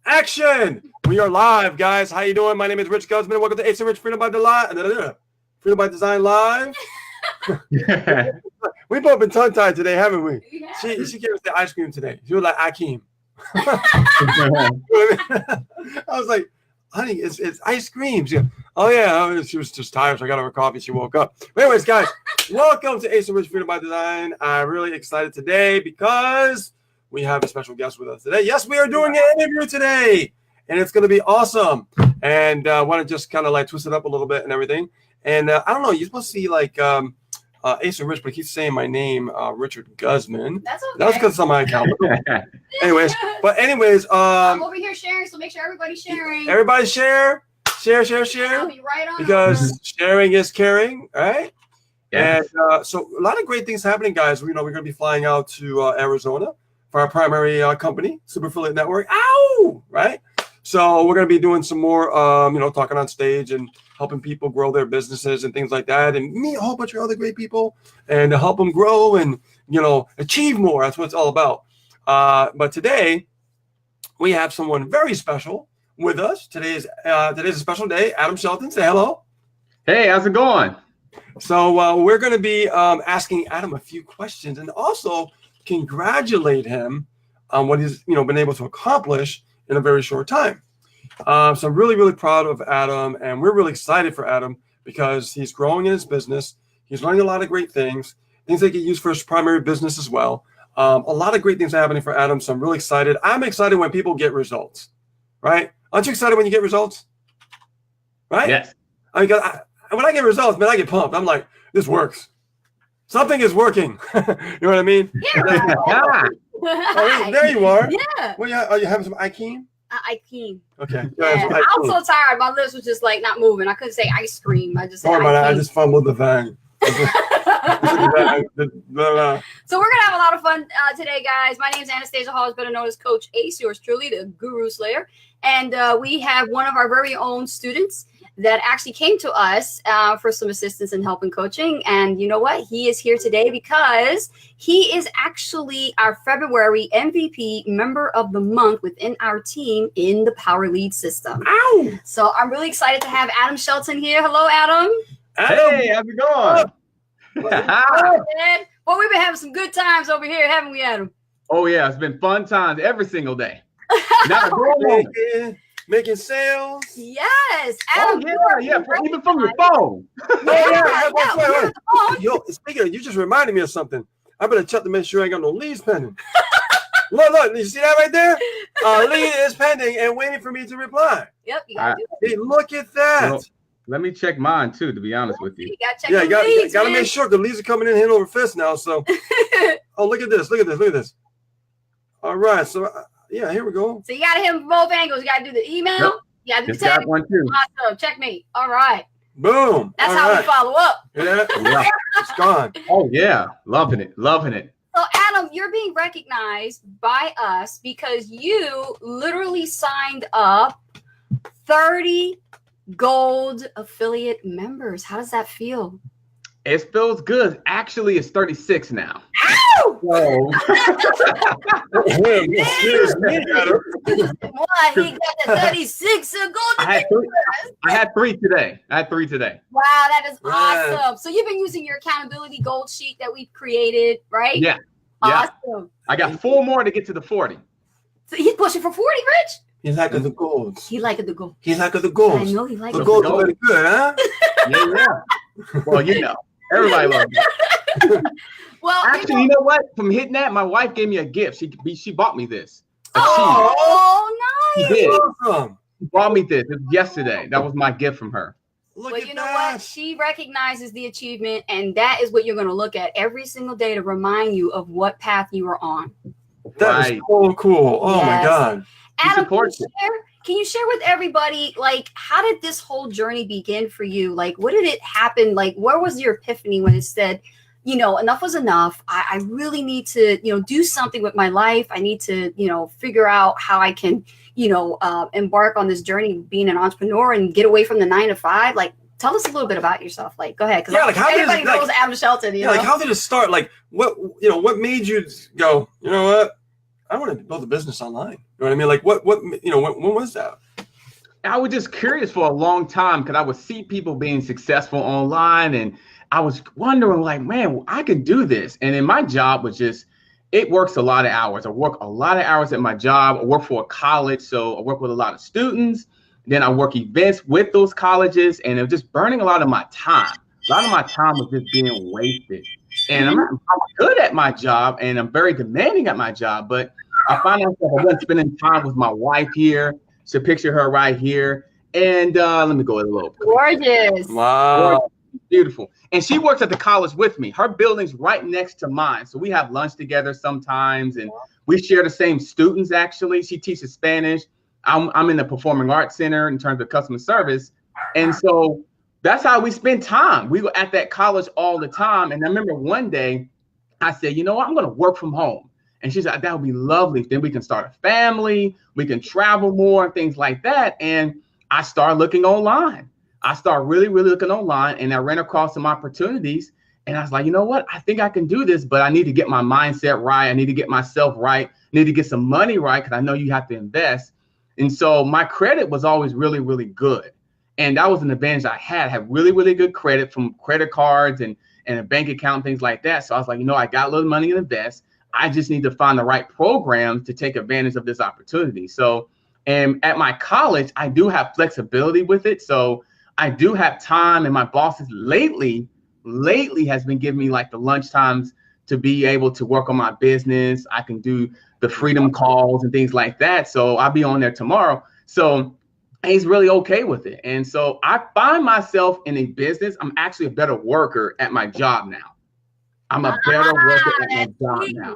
Action! We are live, guys. How you doing? My name is Rich Guzman. Welcome to Ace and Rich Freedom by Design Live. We've both been tongue-tied today, haven't we? Yeah. She gave us the ice cream today. She was like, Akeem. I was like, honey, it's ice cream. She goes, oh, yeah. She was just tired, so I got her coffee. She woke up. But anyways, guys, welcome to Ace and Rich Freedom by Design. I'm really excited today because we have a special guest with us today. Yes, we are doing an interview today, and it's going to be awesome. And I want to just kind of like twist it up a little bit and everything. And I don't know, you're supposed to see like Ace and Rich, but he keeps saying my name, Richard Guzman. That's okay. That's because it's on my account. anyways, I'm over here sharing, so make sure everybody's sharing. Everybody share. I'll be right on because sharing is caring, right? Yes. And so a lot of great things happening, guys. We're going to be flying out to Arizona for our primary company, Super Affiliate Network. Ow! Right? So we're going to be doing some more, talking on stage and helping people grow their businesses and things like that, and meet a whole bunch of other great people and to help them grow and, achieve more. That's what it's all about. But today we have someone very special with us. Today's a special day. Adam Shelton, say hello. Hey, how's it going? So we're going to be asking Adam a few questions and also congratulate him on what he's been able to accomplish in a very short time. So I'm really, really proud of Adam, and we're really excited for Adam because he's growing in his business. He's learning a lot of great things that he can use for his primary business as well. A lot of great things are happening for Adam, so I'm really excited. I'm excited when people get results, right? Aren't you excited when you get results? Right? Yes. When I get results, man, I get pumped. I'm like, this works. Something is working. You know what I mean? Yeah. Oh, there you are. Yeah. Well, are you having some Akeem? Akeem. Okay. Yeah. I was so tired. My lips was just like not moving. I couldn't say ice cream. I just said Sorry about that. I Akeem. just fumbled the thing. So we're gonna have a lot of fun today, guys. My name is Anastasia Hall, better known as Coach Ace, yours truly, the Guru Slayer. And we have one of our very own students that actually came to us for some assistance and help in coaching. And you know what? He is here today because he is actually our February MVP member of the month within our team in the Power Lead system. Ow! So I'm really excited to have Adam Shelton here. Hello, Adam. Hey, how's it going? Well, we've been having some good times over here, haven't we, Adam? Oh, yeah, it's been fun times every single day. Making sales. Yes. Adam, yeah, even from your phone. Wait. Yo, speaking of, you just reminded me of something. I better check to make sure I ain't got no leads pending. Look, you see that right there? Lead is pending and waiting for me to reply. Yep, you gotta do it. Hey, look at that. Well, let me check mine too, to be honest with you. You gotta check Yeah, the leads, gotta man. make sure the leads are coming in hand over fist now. So, oh, look at this. All right, so yeah, here we go. So you gotta hit him from both angles. You gotta do the email. Yep. You gotta do the Just got text. one too. Awesome. Checkmate. All right. Boom. That's All how right. we follow up. Yeah, Yeah. it's gone. Oh yeah, loving it. So Adam, you're being recognized by us because you literally signed up 30 gold affiliate members. How does that feel? It feels good. Actually, it's 36 now. Ow! So, Boy, he got the 36 gold. I had three today. Wow, that is Yeah. awesome. So you've been using your accountability gold sheet that we've created, right? Yeah. Awesome. I got 4 more to get to the 40. So he's pushing for 40, Rich. He's like the goals. He liked the gold. He's like the I goals. know he liked The the goals gold. are very good, huh? Yeah. Well, everybody loves it. Well, Actually, you know what? From hitting that, my wife gave me a gift. She bought me this. Oh, She nice. did. Awesome. She bought me this. It was yesterday. That was my gift from her. Look Well, at you know that. what? She recognizes the achievement, and that is what you're going to look at every single day to remind you of what path you are on. That is Right. so cool. Oh my Yes. God. Adam, supports can you share with everybody, like, how did this whole journey begin for you? Like, what did it happen? Like, where was your epiphany when it said, enough was enough. I really need to, do something with my life. I need to, figure out how I can, embark on this journey of being an entrepreneur and get away from the 9 to 5. Like, tell us a little bit about yourself. Like, go ahead. Yeah, like, how did everybody it, like- knows Adam Shelton, Yeah, like how did it start? Like what made you go, you know what? I want to build a business online. You know what I mean? Like what when was that? I was just curious for a long time because I would see people being successful online, and I was wondering, like, man, I could do this. And then my job was just, it works a lot of hours. I work a lot of hours at my job. I work for a college, so I work with a lot of students. Then I work events with those colleges, and it was just burning a lot of my time. A lot of my time was just being wasted. And I'm good at my job, and I'm very demanding at my job, but I find myself, I wasn't spending time with my wife here. So picture her right here. And let me go a little. Gorgeous. Wow. Beautiful. And she works at the college with me. Her building's right next to mine. So we have lunch together sometimes, and we share the same students, actually. She teaches Spanish. I'm in the Performing Arts Center in terms of customer service. And so that's how we spend time. We were at that college all the time. And I remember one day I said, you know what, I'm going to work from home. And she said, that would be lovely. Then we can start a family. We can travel more and things like that. And I started looking online. I started really, really looking online, and I ran across some opportunities. And I was like, you know what? I think I can do this, but I need to get my mindset right. I need to get myself right. I need to get some money right, because I know you have to invest. And so my credit was always really, really good. And that was an advantage I had. I had really, really good credit from credit cards and a bank account, things like that. So I was like, you know, I got a little money to invest. I just need to find the right programs to take advantage of this opportunity. So, and at my college, I do have flexibility with it. So I do have time, and my bosses lately has been giving me like the lunch times to be able to work on my business. I can do the freedom calls and things like that. So I'll be on there tomorrow. So he's really okay with it. And so I find myself in a business. I'm actually a better worker at my job now. I'm a better worker at my job now.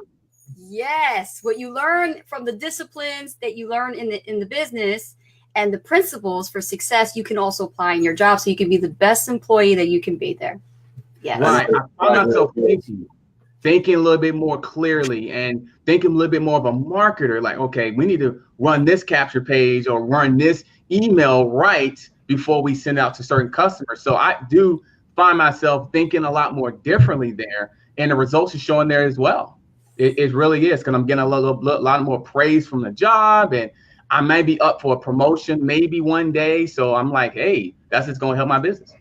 Yes, what you learn from the disciplines that you learn in the business and the principles for success, you can also apply in your job, so you can be the best employee that you can be there. Yes. Right. I find myself thinking a little bit more clearly and thinking a little bit more of a marketer. Like, okay, we need to run this capture page or run this email right before we send out to certain customers. So I do find myself thinking a lot more differently there, and the results are showing there as well. It really is, because I'm getting a lot more praise from the job, and I may be up for a promotion maybe one day. So I'm like, hey, that's just going to help my business.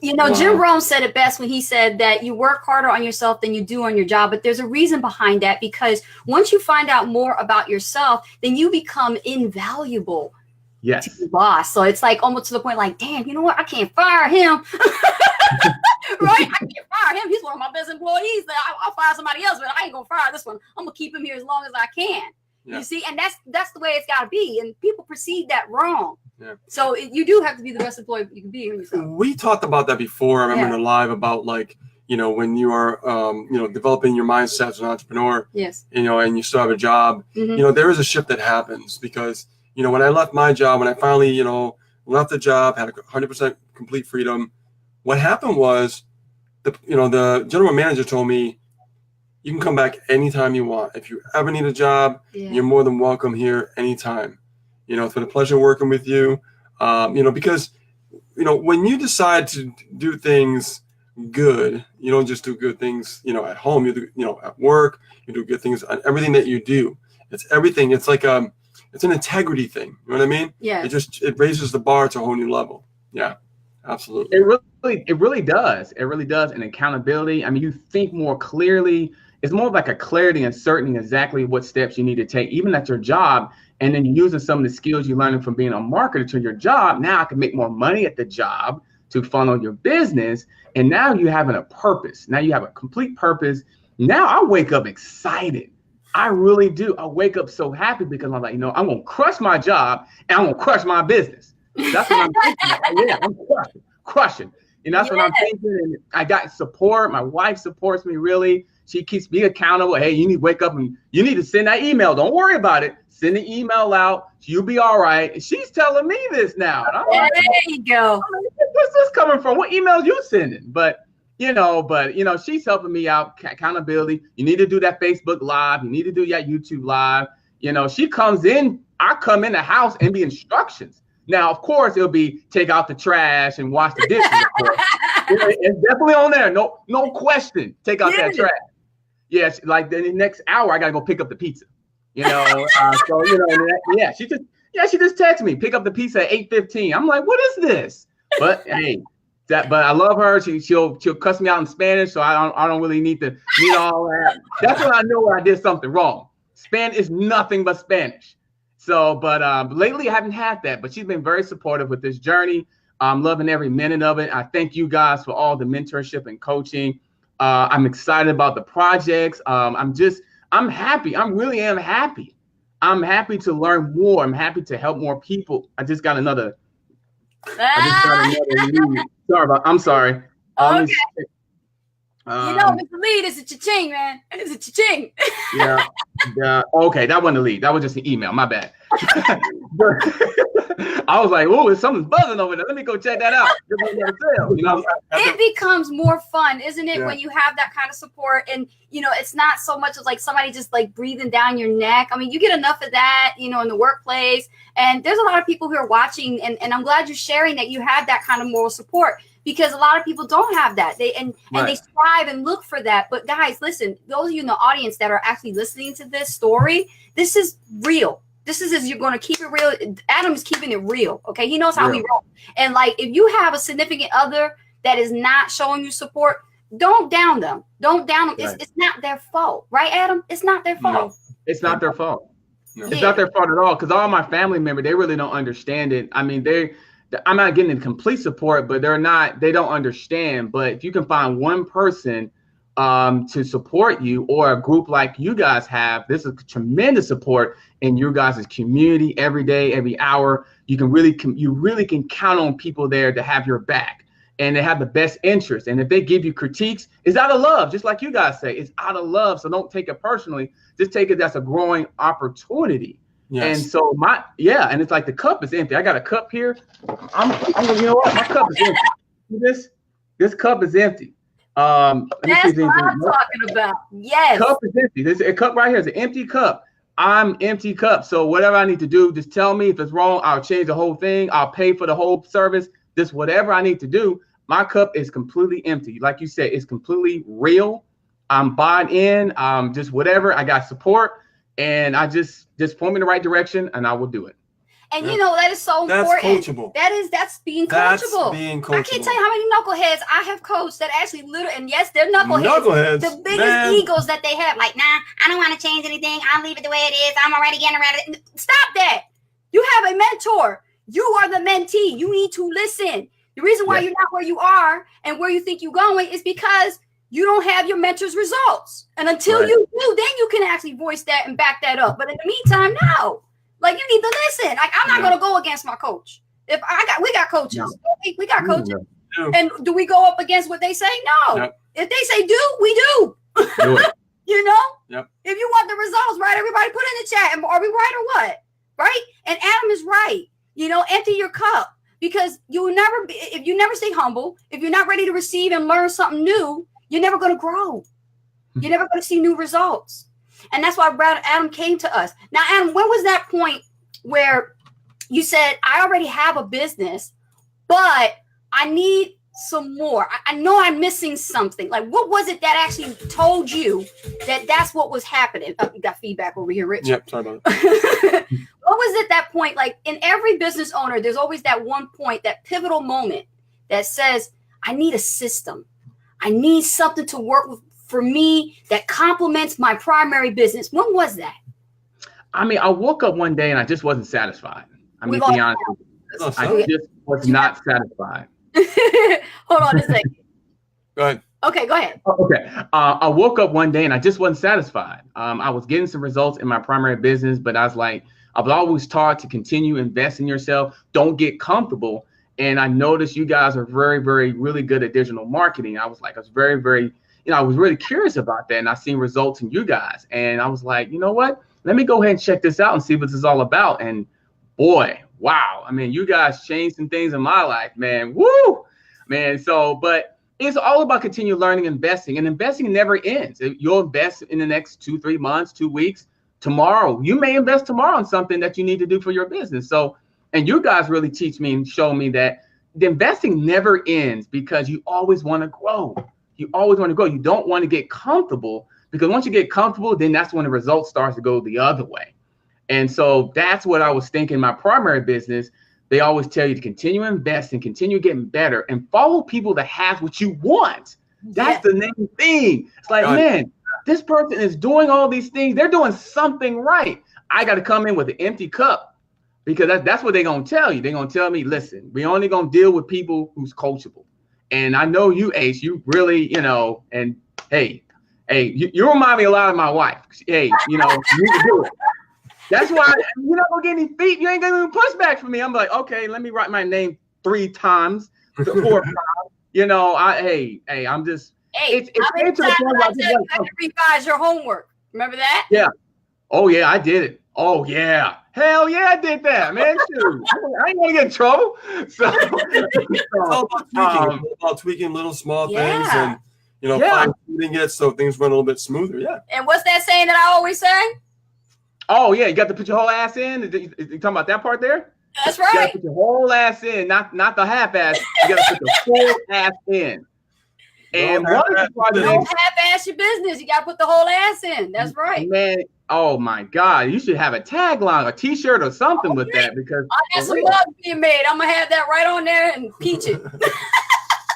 You know, Jim Rohn said it best when he said that you work harder on yourself than you do on your job. But there's a reason behind that, because once you find out more about yourself, then you become invaluable to your boss. So it's like almost to the point like, damn, you know what? I can't fire him. Right? I can't fire him. He's one of my best employees. I'll fire somebody else, but I ain't going to fire this one. I'm going to keep him here as long as I can. Yeah. You see? And that's the way it's got to be. And people perceive that wrong. Yeah. So you do have to be the best employee you can be yourself. We talked about that before. I remember in a live about, like, you know, when you are, developing your mindset as an entrepreneur, yes, you know, and you still have a job, you know, there is a shift that happens because, you know, when I left my job, when I finally, you know, left the job, had 100% complete freedom, what happened was the general manager told me, you can come back anytime you want. If you ever need a job, you're more than welcome here anytime. You know, it's been a pleasure working with you. Because, you know, when you decide to do things good, you don't just do good things, you know, at home, you do, you know, at work, you do good things on everything that you do. It's everything. It's like, it's an integrity thing. You know what I mean? Yeah. It raises the bar to a whole new level. Yeah, absolutely. It really does. It really does. And accountability. I mean, you think more clearly. It's more like a clarity and certainty exactly what steps you need to take, even at your job. And then using some of the skills you're learning from being a marketer to your job. Now I can make more money at the job to funnel your business. And now you're having a purpose. Now you have a complete purpose. Now I wake up excited. I really do. I wake up so happy because I'm like, you know, I'm going to crush my job and I'm going to crush my business. That's what I'm thinking. Yeah, I'm crushing. And that's what I'm thinking. And I got support. My wife supports me really. She keeps me accountable. Hey, you need to wake up and you need to send that email. Don't worry about it. Send the email out. You'll be all right. And she's telling me this now. And I'm like, there you go. Where's this coming from? What emails you sending? But she's helping me out. Accountability. You need to do that Facebook Live. You need to do that YouTube Live. You know, she comes in. I come in the house and be instructions. Now, of course, it'll be take out the trash and wash the dishes. It's definitely on there. No question. Take out that trash. Yes, like the next hour, I gotta go pick up the pizza. you know. So you know, yeah, she just texted me, pick up the pizza at 8:15. I'm like, what is this? But hey, but I love her. She'll cuss me out in Spanish, so I don't really need all that. That's when I know I did something wrong. Spanish is nothing but Spanish. So, but lately I haven't had that. But she's been very supportive with this journey. I'm loving every minute of it. I thank you guys for all the mentorship and coaching. I'm excited about the projects. I'm happy. I really am happy. I'm happy to learn more. I'm happy to help more people. I just got another. Lead. I'm sorry. Okay. You know, Mr. Lead is a cha-ching, man. It's a cha-ching. Yeah. Okay, that wasn't a lead. That was just an email. My bad. I was like, "Oh, something's buzzing over there. Let me go check that out." You know, it becomes more fun, isn't it, Yeah. when you have that kind of support? And you know, it's not so much as like somebody just like breathing down your neck. I mean, you get enough of that, you know, in the workplace. And there's a lot of people who are watching, and I'm glad you're sharing that you have that kind of moral support, because a lot of people don't have that. They strive and look for that. But guys, listen, those of you in the audience that are actually listening to this story, this is real. This is, you're going to keep it real. Adam is keeping it real. Okay. He knows how we roll. And like, if you have a significant other that is not showing you support, don't down them. Don't down them. Right. It's not their fault. Right, Adam? It's not their fault. No, it's not their fault. No. It's not their fault at all. Because all my family members, they really don't understand it. I mean, I'm not getting complete support, but they don't understand. But if you can find one person to support you, or a group like you guys have, this is tremendous support in your guys' community every day, every hour. You really can count on people there to have your back, and they have the best interest. And if they give you critiques, it's out of love, just like you guys say, it's out of love. So don't take it personally. Just take it that's a growing opportunity. Yes. And so and it's like the cup is empty. I got a cup here. I'm you know what? My cup is empty. This cup is empty. That's what I'm talking about. Yes. Cup is empty. This a cup right here is an empty cup. I'm empty cup. So whatever I need to do, just tell me. If it's wrong, I'll change the whole thing. I'll pay for the whole service. Just whatever I need to do. My cup is completely empty. Like you said, it's completely real. I'm bought in. Just whatever. I got support, and I just point me in the right direction, and I will do it. And you know, that is so important. Coachable. That's being coachable. I can't tell you how many knuckleheads I have coached that actually and yes, they're knuckleheads. The biggest egos that they have, like, nah, I don't want to change anything. I'll leave it the way it is. I'm already getting around it. Stop that. You have a mentor. You are the mentee. You need to listen. The reason why you're not where you are and where you think you're going is because you don't have your mentor's results. And until you do, then you can actually voice that and back that up. But in the meantime, no. Like, you need to listen. Like, I'm not going to go against my coach. We got coaches. No. We got coaches. No. And do we go up against what they say? No. Yep. If they say do, we do. Do it. You know? Yep. If you want the results, right, everybody put in the chat. Are we right or what? Right? And Adam is right. You know, empty your cup, because if you never stay humble, if you're not ready to receive and learn something new, you're never going to grow. You're never going to see new results. And that's why Adam came to us. Now, Adam, when was that point where you said, I already have a business, but I need some more? I know I'm missing something. Like, what was it that actually told you that that's what was happening? Oh, you got feedback over here, Rich. Yep, sorry about it. What was it that point? Like, in every business owner, there's always that one point, that pivotal moment that says, I need a system. I need something to work with for me that complements my primary business. When was that? I mean, I woke up one day and I just wasn't satisfied. I mean, to be honest, I just was not satisfied. Hold on a second. Go ahead. Okay, go ahead. Okay. I woke up one day and I just wasn't satisfied. I was getting some results in my primary business, but I was always taught to continue invest in yourself. Don't get comfortable. And I noticed you guys are very, very, really good at digital marketing. I was very, very, I was really curious about that, and I seen results in you guys, and I was like, you know what? Let me go ahead and check this out and see what this is all about. And boy, wow! I mean, you guys changed some things in my life, man. Woo, man. So, but it's all about continue learning, investing, and investing never ends. You'll invest in the next 2-3 months, 2 weeks, tomorrow. You may invest tomorrow on something that you need to do for your business. So, and you guys really teach me and show me that the investing never ends, because you always want to grow. You always want to grow. You don't want to get comfortable, Because once you get comfortable, then that's when the results starts to go the other way. And so that's what I was thinking. My primary business, they always tell you to continue investing, continue getting better, and follow people that have what you want. That's the main thing. It's like, man, this person is doing all these things. They're doing something right. I got to come in with an empty cup, because that's what they're going to tell you. They're going to tell me, listen, we only going to deal with people who's coachable. And I know you, Ace, you really, and hey, you remind me a lot of my wife. Hey, you need to do it. That's why you're not gonna get any feet. You ain't gonna push back from me. I'm like, okay, let me write my name 3 times, 4 or 5. I'm just. Hey, it's getting to the point where you have to revise your homework. Remember that? Yeah. Oh yeah, I did it. Oh yeah. Hell yeah, I did that, man. Shoot. I ain't gonna get in trouble. So it's all about tweaking little small things and fine-tuning it so things run a little bit smoother. Yeah. And what's that saying that I always say? Oh yeah, you got to put your whole ass in. You talking about that part there? That's right. You got to put your whole ass in, not the half ass. You got to put the full ass in. And don't half-ass your business. You got to put the whole ass in. That's right. Man, oh my God, you should have a tagline, a T-shirt, or something with that, because I got some mugs being made. I'm gonna have that right on there and peach it.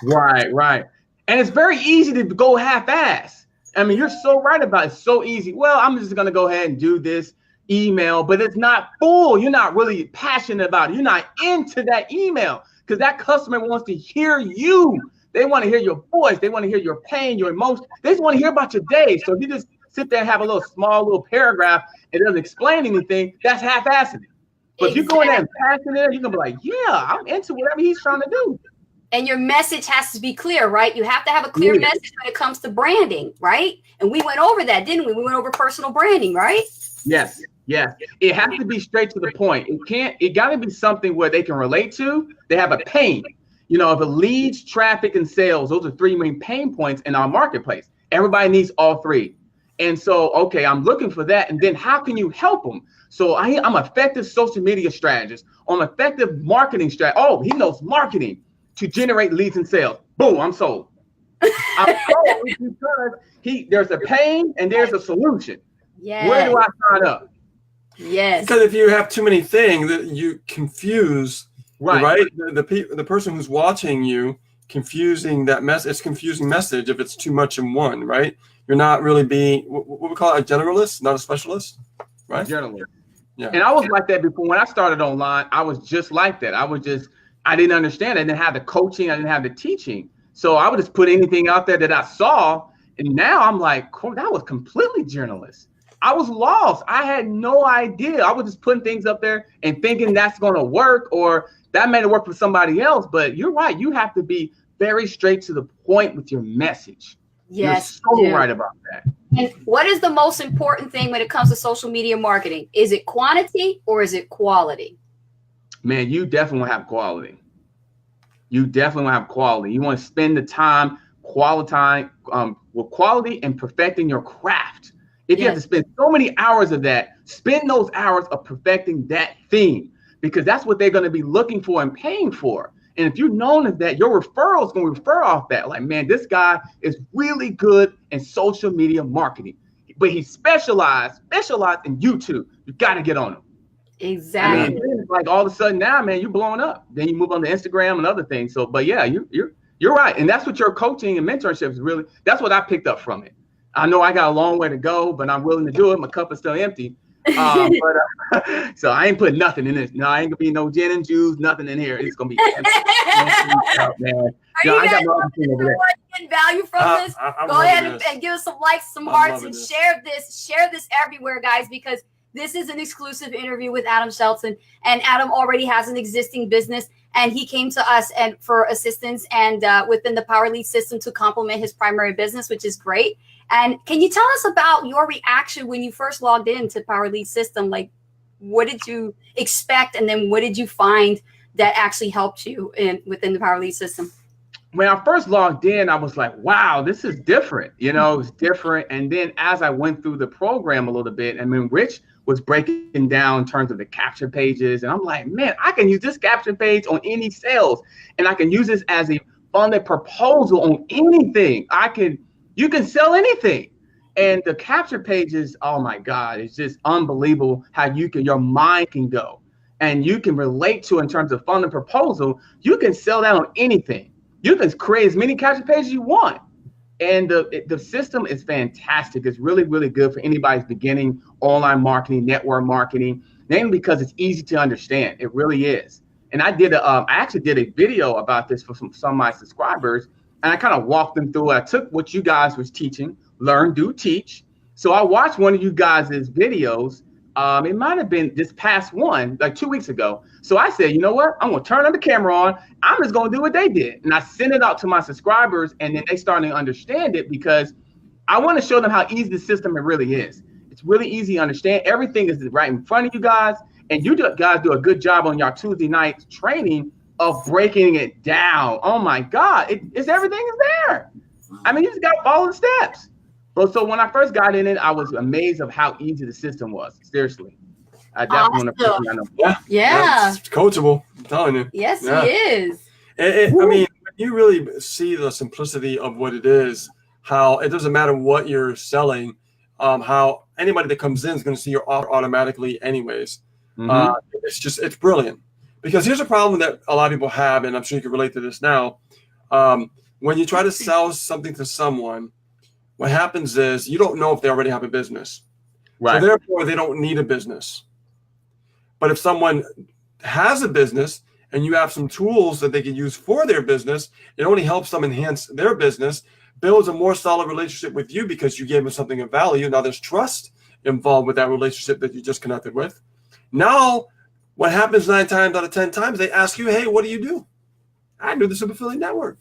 Right. And it's very easy to go half-ass. I mean, you're so right about it. It's so easy. Well, I'm just gonna go ahead and do this email, but it's not full. You're not really passionate about it. You're not into that email, because that customer wants to hear you. They want to hear your voice. They want to hear your pain, your emotion. They just want to hear about your day. So if you just sit there and have a small little paragraph and it doesn't explain anything, that's half-assing it. But if you go in there and passionate, you're gonna be like, yeah, I'm into whatever he's trying to do. And your message has to be clear, right? You have to have a clear message when it comes to branding, right? And we went over that, didn't we? We went over personal branding, right? Yes. It has to be straight to the point. It got to be something where they can relate to. They have a pain. If it leads, traffic, and sales, those are 3 main pain points in our marketplace. Everybody needs all 3. And so, okay, I'm looking for that. And then how can you help them? So I'm effective social media strategist. I'm effective marketing strategist. Oh, he knows marketing to generate leads and sales. Boom, I'm sold. I'm sold because there's a pain and there's a solution. Yes. Where do I sign up? Yes. Because if you have too many things, that you confuse, right? The person who's watching you confusing that message. It's confusing message if it's too much in one, right? You're not really being what we call it, a generalist, not a specialist, right? Generalist. Yeah. And I was like that before. When I started online, I was just like that. I didn't understand. I didn't have the coaching. I didn't have the teaching. So I would just put anything out there that I saw. And now I'm like, cool, that was completely generalist. I was lost. I had no idea. I was just putting things up there and thinking that's going to work, or that may work for somebody else. But you're right. You have to be very straight to the point with your message. Yes. You're so right about that. And what is the most important thing when it comes to social media marketing? Is it quantity or is it quality? Man, you definitely want to have quality. You definitely want to have quality. You want to spend the time with quality and perfecting your craft. If you have to spend so many hours of that, spend those hours of perfecting that thing, because that's what they're going to be looking for and paying for. And if you're known as that, your referral is going to refer off that. Like, man, this guy is really good in social media marketing, but he specialized in YouTube. You got to get on him. Exactly. I mean, like all of a sudden now, man, you're blowing up. Then you move on to Instagram and other things. So, but yeah, you're right. And that's what your coaching and mentorship is really, that's what I picked up from it. I know I got a long way to go, but I'm willing to do it. My cup is still empty. So I ain't putting nothing in this. No, I ain't gonna be no gin and juice, nothing in here. It's gonna be empty. Man. I got getting value from this? Go ahead and give us some likes, some hearts, and share this everywhere, guys, because this is an exclusive interview with Adam Shelton, and Adam already has an existing business, and he came to us and for assistance and within the Power Lead system to complement his primary business, which is great. And can you tell us about your reaction when you first logged into Power Lead system? Like, what did you expect, and then what did you find that actually helped you within the Power Lead system? When I first logged in, I was like, wow, this is different. It's different. And then as I went through the program a little bit, I mean, Rich was breaking down in terms of the capture pages. And I'm like, man, I can use this capture page on any sales, and I can use this as a funded proposal on anything. You can sell anything. And the capture pages, oh my God, it's just unbelievable how your mind can go. And you can relate to in terms of funding proposal. You can sell that on anything. You can create as many capture pages you want. And the system is fantastic. It's really, really good for anybody's beginning online marketing, network marketing, mainly because it's easy to understand. It really is. And I actually did a video about this for some of my subscribers, and I kind of walked them through it. I took what you guys was teaching, learn, do, teach. So I watched one of you guys' videos. It might have been this past one, like 2 weeks ago. So I said, you know what? I'm going to turn on the camera on. I'm just going to do what they did. And I sent it out to my subscribers, and then they started to understand it because I want to show them how easy the system it really is. It's really easy to understand. Everything is right in front of you guys. And you guys do a good job on your Tuesday night training of breaking it down. Oh my God, everything is there. I mean, you just got to follow the steps. But so when I first got in it, I was amazed of how easy the system was. Seriously. I definitely want to put it. Yeah. It's coachable. I'm telling you. Yes, he is. I mean, you really see the simplicity of what it is, how it doesn't matter what you're selling, how anybody that comes in is going to see your offer automatically anyways. It's brilliant. Because here's a problem that a lot of people have, and I'm sure you can relate to this now. When you try to sell something to someone, what happens is you don't know if they already have a business. Right. So therefore, they don't need a business. But if someone has a business and you have some tools that they can use for their business, it only helps them enhance their business, builds a more solid relationship with you because you gave them something of value. Now there's trust involved with that relationship that you just connected with. Now, what happens 9 times out of 10 times, they ask you, hey, what do you do? I do the Super Affiliate Network.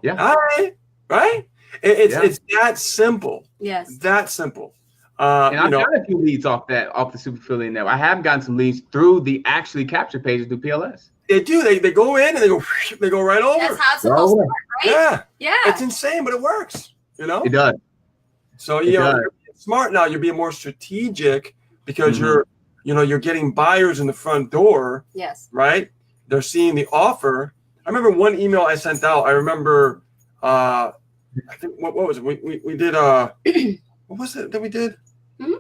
Yeah. All right. Right? It's that simple. Yes. That simple. And I've got a few leads off the Super Affiliate Network. I have gotten some leads through the actually capture pages through PLS. They do. They go in and they go right over. That's how it's supposed to work, right? Yeah. Yeah. It's insane, but it works. You know? It does. So you're smart now. You're being more strategic because you're getting buyers in the front door. Yes. Right? They're seeing the offer. I remember one email I sent out. I remember I think what was it? We did what was it that we did? Mm-hmm.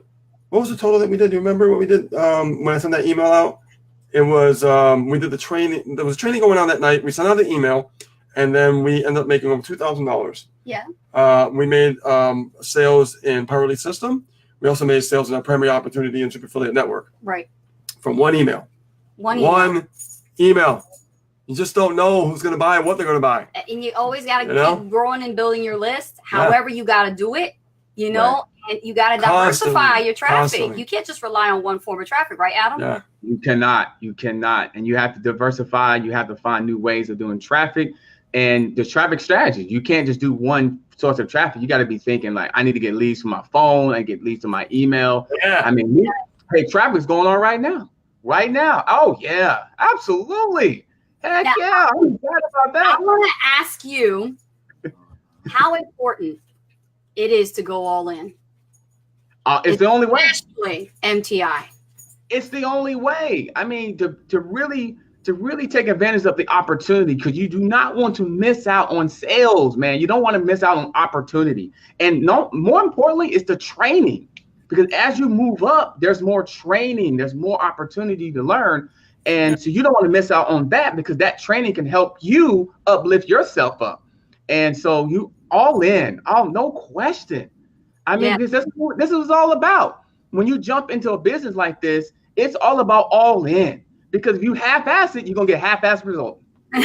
What was the total that we did? Do you remember what we did when I sent that email out? It was we did the training. There was training going on that night. We sent out the email, and then we ended up making over $2,000. Yeah. We made sales in Power Release System. We also made sales in our primary opportunity in Super Affiliate Network. Right. From one email. One email. You just don't know who's going to buy and what they're going to buy. And you always got to keep growing and building your list. However, you got to do it. You know, and you got to diversify your traffic. Constantly. You can't just rely on one form of traffic, right, Adam? Yeah, you cannot. And you have to diversify. You have to find new ways of doing traffic and the traffic strategy. You can't just do one source of traffic. You got to be thinking like, I need to get leads from my phone. I get leads to my email. Yeah. I mean, traffic's going on right now. Right now. Oh, yeah, absolutely. Heck now, yeah. I'm glad about that. I want to ask you how important it is to go all in. It's the only way. Especially MTI. It's the only way. I mean, to really take advantage of the opportunity, because you do not want to miss out on sales, man. You don't want to miss out on opportunity. And more importantly, it's the training. Because as you move up, there's more training, there's more opportunity to learn. And so you don't want to miss out on that, because that training can help you uplift yourself up. And so you all in, no question. I mean, this is what it's all about. When you jump into a business like this, it's all about all in. Because if you half-ass it, you're going to get half-ass results. You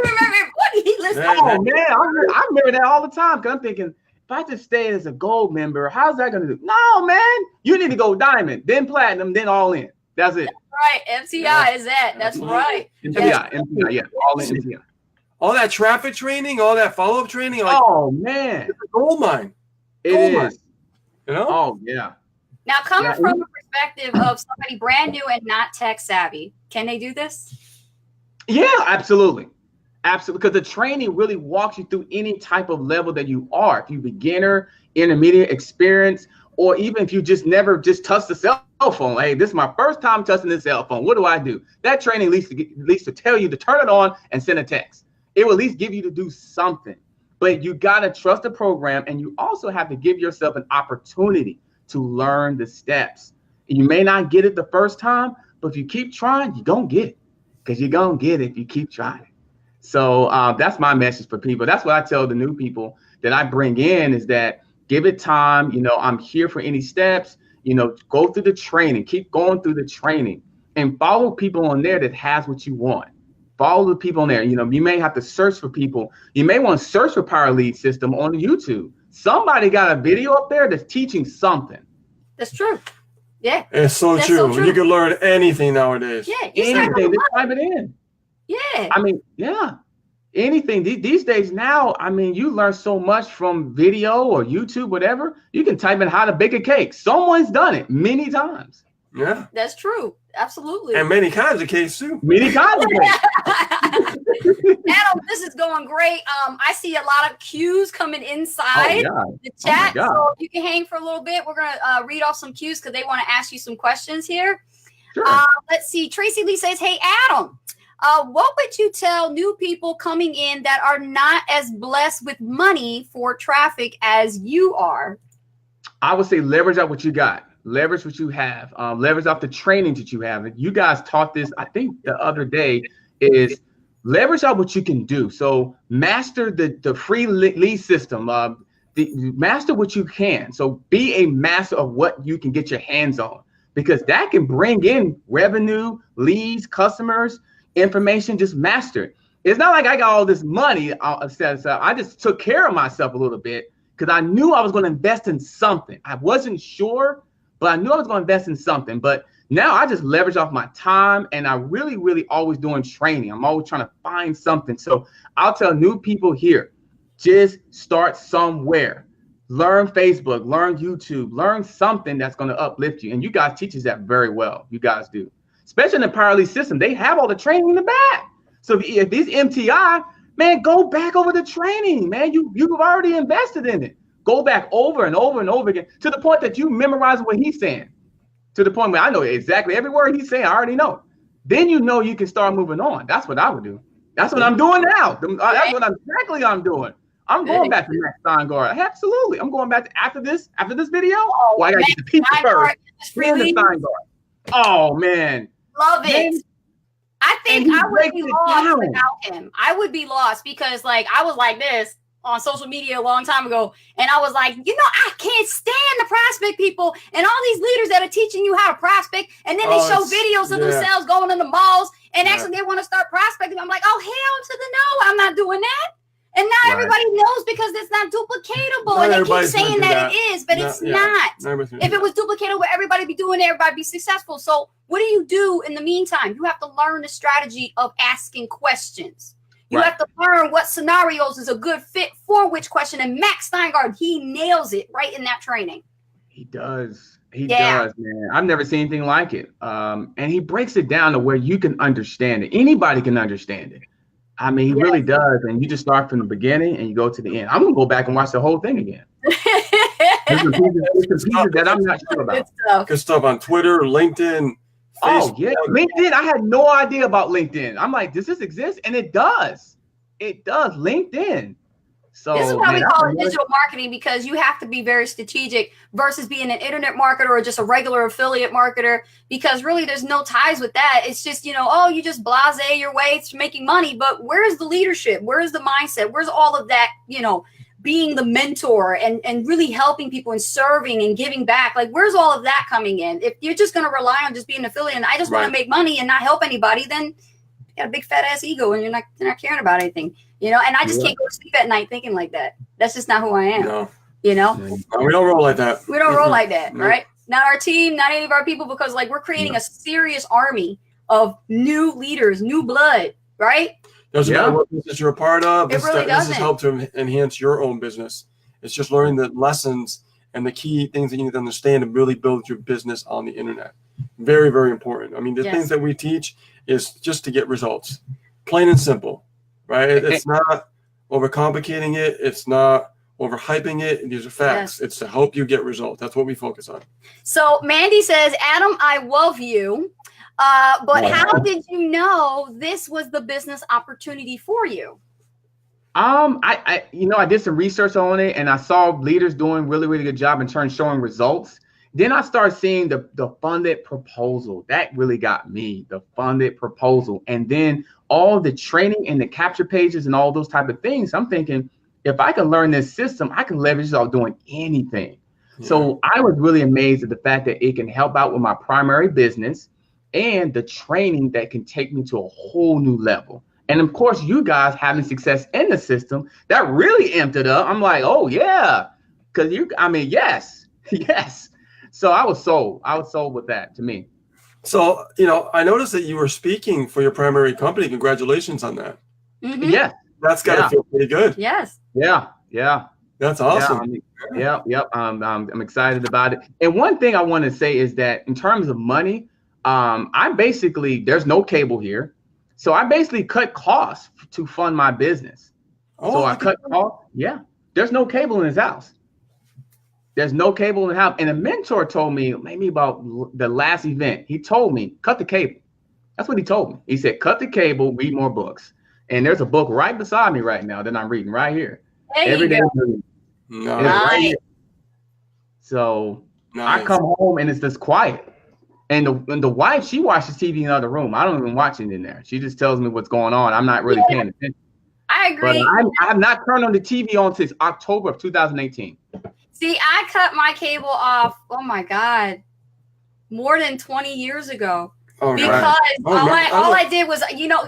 remember what he listened to? Oh, man, I remember that all the time. Because I'm thinking, if I just stay as a gold member, how's that going to do? No, man, you need to go diamond, then platinum, then all in. That's it. That's right. MTI is that. That's right. MTI, yeah. All in MTI. All that traffic training, all that follow-up training. Like, oh, man. It's a gold mine. It is. You know? Oh, yeah. Now, coming from the perspective of somebody brand new and not tech savvy, can they do this? Yeah, absolutely. Absolutely. Because the training really walks you through any type of level that you are. If you're beginner, intermediate, experience, or even if you just never touched the cell phone. Hey, this is my first time touching this cell phone. What do I do? That training at least to tell you to turn it on and send a text. It will at least give you to do something. But you got to trust the program, and you also have to give yourself an opportunity to learn the steps. You may not get it the first time, but if you keep trying, you're going to get it, because you're going to get it if you keep trying. So that's my message for people. That's what I tell the new people that I bring in, is that give it time. You know, I'm here for any steps. You know, go through the training, keep going through the training, and follow people on there that has what you want. Follow the people on there. You know, you may have to search for people. You may want to search for Power Lead System on YouTube. Somebody got a video up there that's teaching something. That's true. Yeah. It's so true. So true. You can learn anything nowadays. Yeah. Anything, just type it in. Yeah. I mean, yeah. Anything these days now, I mean, you learn so much from video or YouTube, whatever. You can type in how to bake a cake. Someone's done it many times. Yeah. That's true. Absolutely. And many kinds of cakes too. Many kinds of cakes. Adam, this is going great. I see a lot of cues coming inside the chat. So if you can hang for a little bit, we're going to read off some cues because they want to ask you some questions here. Sure. Let's see. Tracy Lee says, hey, Adam, what would you tell new people coming in that are not as blessed with money for traffic as you are? I would say leverage out what you got. Leverage what you have. Leverage off the training that you have. You guys taught this, I think, the other day, is leverage out what you can do. So master the free lead system. Master what you can. So be a master of what you can get your hands on, because that can bring in revenue, leads, customers, information. Just master it. It's not like I got all this money set aside. I just took care of myself a little bit because I knew I was going to invest in something. I wasn't sure, but I knew I was going to invest in something. But now I just leverage off my time, and I really always doing training. I'm always trying to find something. So I'll tell new people here, just start somewhere. Learn Facebook, learn YouTube, learn something that's going to uplift you. And you guys teach us that very well. You guys do. Especially in the Power Lead system, they have all the training in the back. So if these MTI, man, go back over the training, man. You've already invested in it. Go back over and over and over again to the point that you memorize what he's saying. To the point where I know exactly every word he's saying, I already know. Then you know you can start moving on. That's what I would do. That's what I'm doing now. That's what I'm doing. I'm going back to Max Steingart. Absolutely. I'm going back to after this video. Oh, I gotta get the pizza first. Then the Steingart. Oh man. Love it. I think I would be lost without him. I would be lost because like I was like this on social media a long time ago. And I was like, you know, I can't stand the prospect people and all these leaders that are teaching you how to prospect. And then they show videos of themselves going in the malls and actually they want to start prospecting. I'm like, oh, hell to the no, I'm not doing that. And now everybody knows because it's not duplicatable. And they keep saying that it is, but it's not. If it was duplicatable, everybody be doing it, everybody be successful. So what do you do in the meantime? You have to learn the strategy of asking questions. You have to learn what scenarios is a good fit for which question. And Max Steingart, he nails it right in that training. He does. He does, man. I've never seen anything like it. And he breaks it down to where you can understand it. Anybody can understand it. I mean, he really does. And you just start from the beginning and you go to the end. I'm going to go back and watch the whole thing again. There's some pieces that I'm not sure about. Good stuff on Twitter, LinkedIn, Facebook. Oh, yeah. LinkedIn. I had no idea about LinkedIn. I'm like, does this exist? And it does. It does. LinkedIn. So this is why we call it digital marketing, because you have to be very strategic versus being an internet marketer or just a regular affiliate marketer, because really there's no ties with that. It's just, you know, oh, you just blase your way to making money. But where's the leadership? Where's the mindset? Where's all of that, you know, being the mentor and really helping people and serving and giving back? Like, where's all of that coming in? If you're just going to rely on just being an affiliate and I just want to make money and not help anybody, then you got a big fat ass ego and you're not caring about anything. You know, and I just can't go to sleep at night thinking like that. That's just not who I am. No. You know, we don't roll like that. We don't roll like that, right? Not our team, not any of our people, because like we're creating a serious army of new leaders, new blood, right? Doesn't matter what business you're a part of. It really doesn't. This has helped to enhance your own business. It's just learning the lessons and the key things that you need to understand to really build your business on the internet. Very, very important. I mean, the things that we teach is just to get results, plain and simple. Right? It's not overcomplicating it. It's not overhyping it. These are facts. It's to help you get results. That's what we focus on. So Mandy says, Adam, I love you. But how did you know this was the business opportunity for you? I did some research on it, and I saw leaders doing really, really good job in turn showing results. Then I started seeing the funded proposal. That really got me, the funded proposal. And then all the training and the capture pages and all those type of things. I'm thinking, if I can learn this system, I can leverage it off doing anything. Yeah. So I was really amazed at the fact that it can help out with my primary business and the training that can take me to a whole new level. And of course, you guys having success in the system, that really amped it up. I'm like, oh yeah, because yes, yes. So I was sold with that, to me. So, I noticed that you were speaking for your primary company. Congratulations on that. Mm-hmm. Yeah. That's got to feel pretty good. Yes. Yeah. That's awesome. Yep. I'm excited about it. And one thing I want to say is that in terms of money, there's no cable here. So I basically cut costs to fund my business. So I cut costs. Yeah. There's no cable in his house. There's no cable in the house. And a mentor told me maybe about the last event. He told me, cut the cable. That's what he told me. He said, cut the cable, read more books. And there's a book right beside me right now that I'm reading right here. Every day. Nice. Right here. So nice. I come home and it's just quiet. And the wife, she watches TV in the other room. I don't even watch it in there. She just tells me what's going on. I'm not really paying attention. I agree. But I have not turned on the TV since October of 2018. See, I cut my cable off, oh my God, more than 20 years ago. Because all I did was,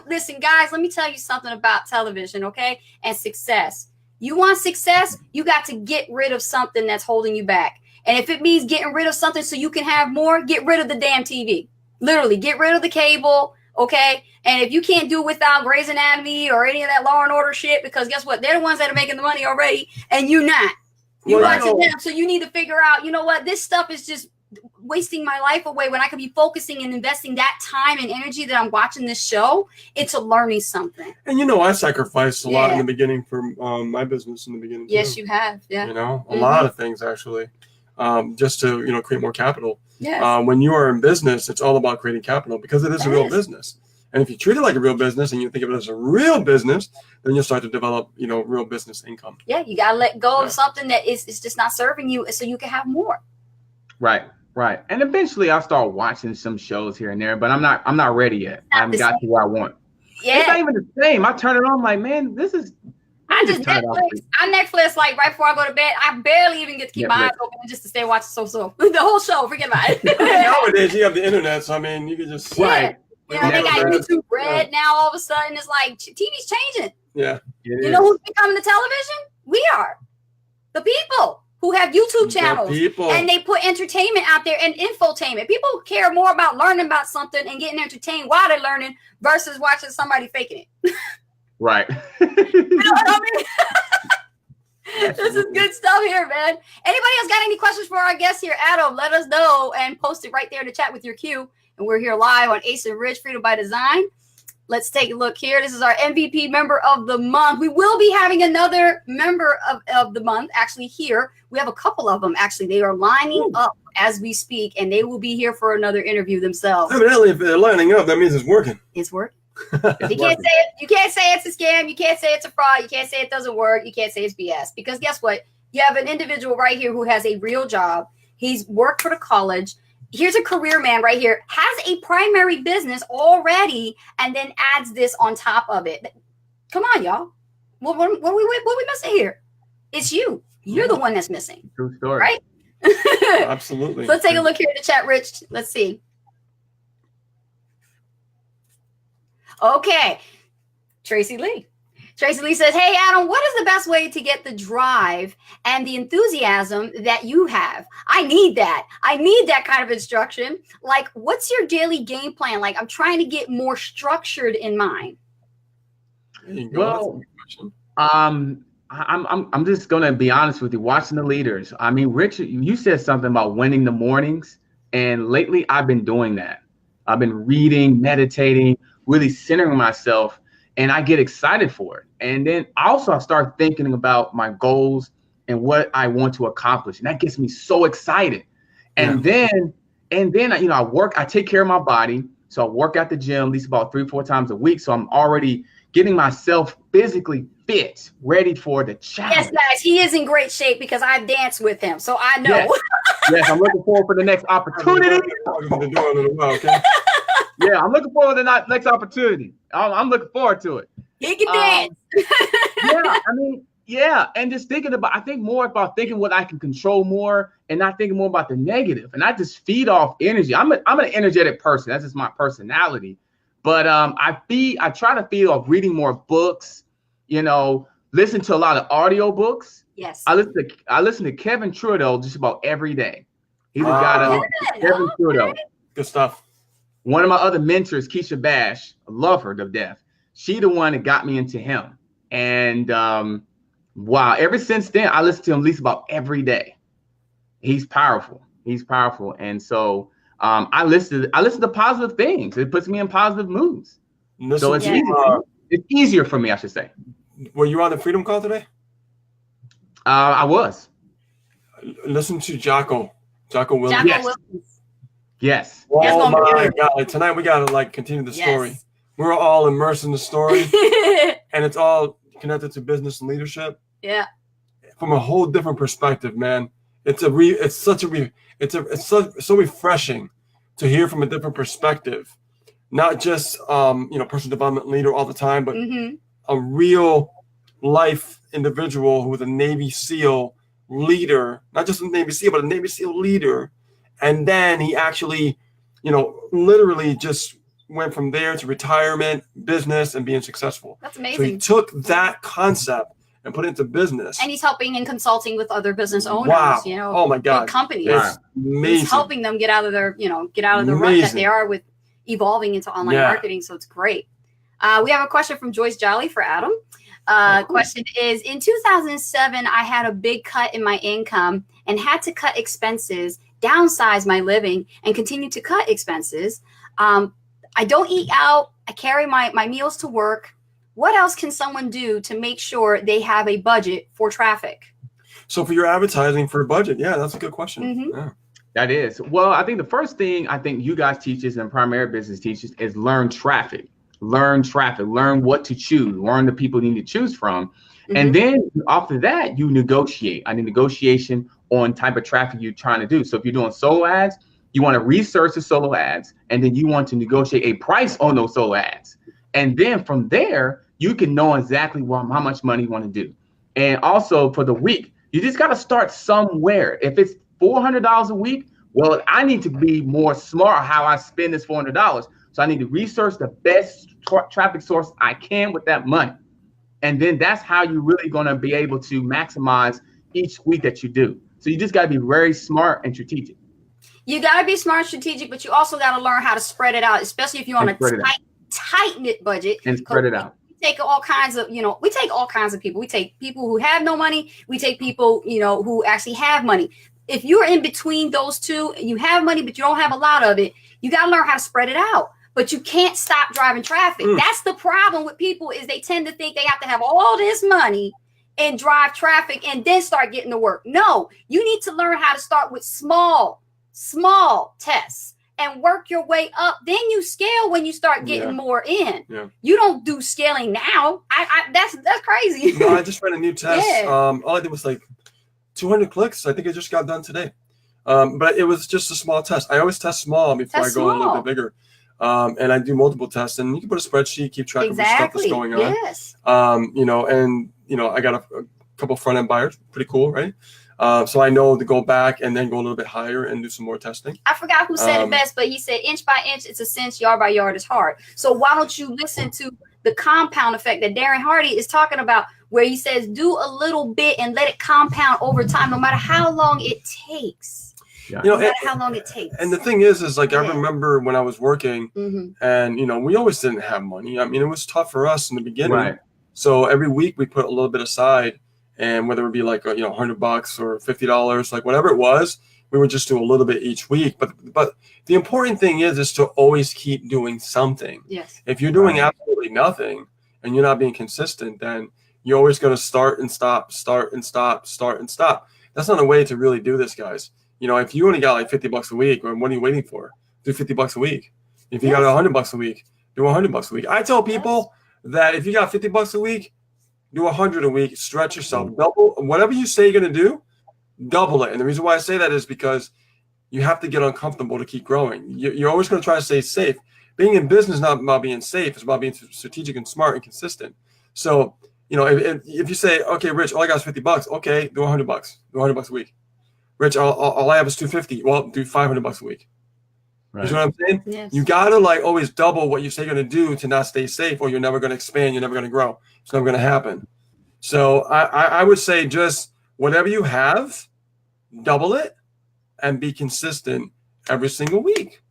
listen, guys, let me tell you something about television, okay? And success. You want success, you got to get rid of something that's holding you back. And if it means getting rid of something so you can have more, get rid of the damn TV. Literally, get rid of the cable, okay? And if you can't do it without Grey's Anatomy or any of that Law and Order shit, because guess what? They're the ones that are making the money already, and you're not. You're watching them, so you need to figure out, you know what? This stuff is just wasting my life away when I could be focusing and investing that time and energy that I'm watching this show into learning something. And I sacrificed a lot in the beginning for my business in the beginning. Yes, you have. Yeah. A lot of things actually, just to create more capital. Yes. When you are in business, it's all about creating capital because it is a real business. And if you treat it like a real business and you think of it as a real business, then you'll start to develop, real business income. Yeah, you gotta let go of something that is just not serving you, so you can have more. Right. And eventually I'll start watching some shows here and there, but I'm not ready yet. I haven't got to where I want. Yeah. It's not even the same. I turn it on, I'm like, man, this is. I just Netflix like right before I go to bed. I barely even get to keep my eyes open just to stay watching so the whole show. Forget about it. Nowadays you have the internet, so you can just right. They got YouTube Red now. All of a sudden, it's like TV's changing. Yeah. You know who's becoming the television? We are the people who have YouTube channels, and they put entertainment out there and infotainment. People care more about learning about something and getting entertained while they're learning versus watching somebody faking it. Right. You know what I mean? This is good stuff here, man. Anybody else got any questions for our guest here? Adam, let us know and post it right there in the chat with your cue. And we're here live on Ace and Rich, Freedom by Design. Let's take a look here. This is our MVP member of the month. We will be having another member of the month actually here. We have a couple of them actually. They are lining up as we speak, and they will be here for another interview themselves. Evidently, if they're lining up, that means it's working. It's working. You can't say it. You can't say it's a scam. You can't say it's a fraud. You can't say it doesn't work. You can't say it's BS. Because guess what? You have an individual right here who has a real job. He's worked for the college. Here's a career man right here, has a primary business already, and then adds this on top of it. Come on, y'all. What are we missing here? It's you. You're the one that's missing. True story. Right? Absolutely. So let's take a look here in the chat, Rich. Let's see. Okay. Tracy Lee says, hey, Adam, what is the best way to get the drive and the enthusiasm that you have? I need that. I need that kind of instruction. Like, what's your daily game plan? Like, I'm trying to get more structured in mine. Well, I'm just going to be honest with you. Watching the leaders. I mean, Richard, you said something about winning the mornings. And lately I've been doing that. I've been reading, meditating, really centering myself. And I get excited for it. And then also I start thinking about my goals and what I want to accomplish. And that gets me so excited. And then, I take care of my body. So I work at the gym at least about 3-4 times a week. So I'm already getting myself physically fit, ready for the challenge. Yes, guys, he is in great shape because I've danced with him, so I know. Yes, yes, I'm looking forward for the next opportunity. Okay. Yeah, I'm looking forward to the next opportunity. I'm looking forward to it. He can dance. Yeah, I mean, yeah, and just I think more about thinking what I can control more and not thinking more about the negative. And I just feed off energy. I'm an energetic person. That's just my personality. But I try to feed off reading more books, listen to a lot of audio books. Yes. I listen to Kevin Trudeau just about every day. He's a guy that Kevin Trudeau. Good stuff. One of my other mentors, Keisha Bash, I love her to death. She the one that got me into him. And wow, ever since then, I listen to him at least about every day. He's powerful. He's powerful. And so I listen to positive things. It puts me in positive moods. So it's easier for me, I should say. Were you on the Freedom Call today? I was. Listen to Jocko Williams. Jocko Williams. Yes. Oh my God! Like, tonight we gotta continue the story. Yes. We're all immersed in the story, and it's all connected to business and leadership. Yeah. From a whole different perspective, man. It's so refreshing to hear from a different perspective, not just personal development leader all the time, but a real life individual who was a Navy SEAL leader, not just a Navy SEAL, but a Navy SEAL leader. And then he actually, literally just went from there to retirement, business, and being successful. That's amazing. So he took that concept and put it into business. And he's helping and consulting with other business owners, Wow. Oh my God. companies. It's amazing. He's helping them get out of their, rut that they are with evolving into online marketing. So it's great. We have a question from Joyce Jolly for Adam. Question is, in 2007, I had a big cut in my income and had to cut expenses, downsize my living, and continue to cut expenses. I don't eat out. I carry my meals to work. What else can someone do to make sure they have a budget for traffic? So for your advertising for a budget, that's a good question. Mm-hmm. Yeah. That is. Well, I think the first thing I think you guys teachers and primary business teachers is learn traffic. Learn what to choose, learn the people you need to choose from. And then after that, you negotiate. I need negotiation on type of traffic you're trying to do. So if you're doing solo ads, you want to research the solo ads, and then you want to negotiate a price on those solo ads. And then from there, you can know exactly how much money you want to do. And also for the week, you just got to start somewhere. If it's $400 a week, well, I need to be more smart how I spend this $400. So I need to research the best traffic source I can with that money. And then that's how you're really going to be able to maximize each week that you do. So you just got to be very smart and strategic. You got to be smart and strategic, but you also got to learn how to spread it out, especially if you're on a tight knit budget. And spread it out. We take all kinds of people. We take people who have no money. We take people, who actually have money. If you're in between those two, you have money, but you don't have a lot of it, you got to learn how to spread it out. But you can't stop driving traffic. That's the problem with people, is they tend to think they have to have all this money and drive traffic and then start getting to work. No, you need to learn how to start with small tests and work your way up. Then you scale when you start getting more in. Yeah. You don't do scaling now. That's crazy. No, I just ran a new test. Yeah. All I did was like 200 clicks. I think it just got done today. But it was just a small test. I always test small before I go a little bit bigger. And I do multiple tests, and you can put a spreadsheet, keep track of the stuff that's going on. Yes. I got a couple front end buyers, pretty cool, right? So I know to go back and then go a little bit higher and do some more testing. I forgot who said it best, but he said inch by inch, it's a cinch, yard by yard is hard. So why don't you listen to the compound effect that Darren Hardy is talking about, where he says do a little bit and let it compound over time, no matter how long it takes. Yeah. No matter how long it takes. And the thing is like, I remember when I was working and, we always didn't have money. I mean, it was tough for us in the beginning. Right. So every week we put a little bit aside, and whether it be like, $100 or $50, like whatever it was, we would just do a little bit each week. But the important thing is to always keep doing something. Yes. If you're doing absolutely nothing and you're not being consistent, then you're always going to start and stop. That's not a way to really do this, guys. If you only got like $50 a week, what are you waiting for? Do $50 a week. If you got $100 a week, do $100 a week. I tell people that if you got $50 a week, do 100 a week, stretch yourself, double whatever you say you're going to do, double it. And the reason why I say that is because you have to get uncomfortable to keep growing. You're always going to try to stay safe. Being in business is not about being safe. It's about being strategic and smart and consistent. So, if you say, okay, Rich, all I got is $50. Okay, do $100. Do $100 a week. Rich, all I have is $250. Well, do $500 a week. Right. You know what I'm saying? Yes. You got to always double what you say you're going to do to not stay safe, or you're never going to expand. You're never going to grow. It's never going to happen. So I would say just whatever you have, double it and be consistent every single week.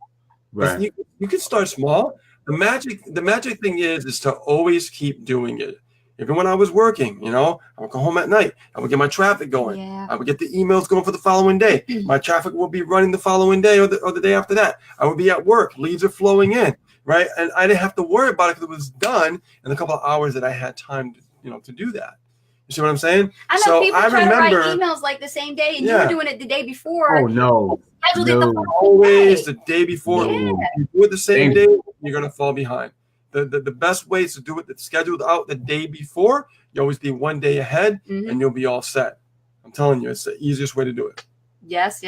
Right. You can start small. The magic thing is to always keep doing it. Even when I was working, I would go home at night. I would get my traffic going. Yeah. I would get the emails going for the following day. My traffic will be running the following day or the day after that. I would be at work. Leads are flowing in, right? And I didn't have to worry about it because it was done in a couple of hours that I had time to do that. You see what I'm saying? I know people try to write emails like the same day, and you were doing it the day before. Oh, no. Scheduled it the always the day before. Yeah. You do it the same day, you're going to fall behind. The best way is to do it that's scheduled out the day before. You always be one day ahead, and you'll be all set. I'm telling you, it's the easiest way to do it. Yes.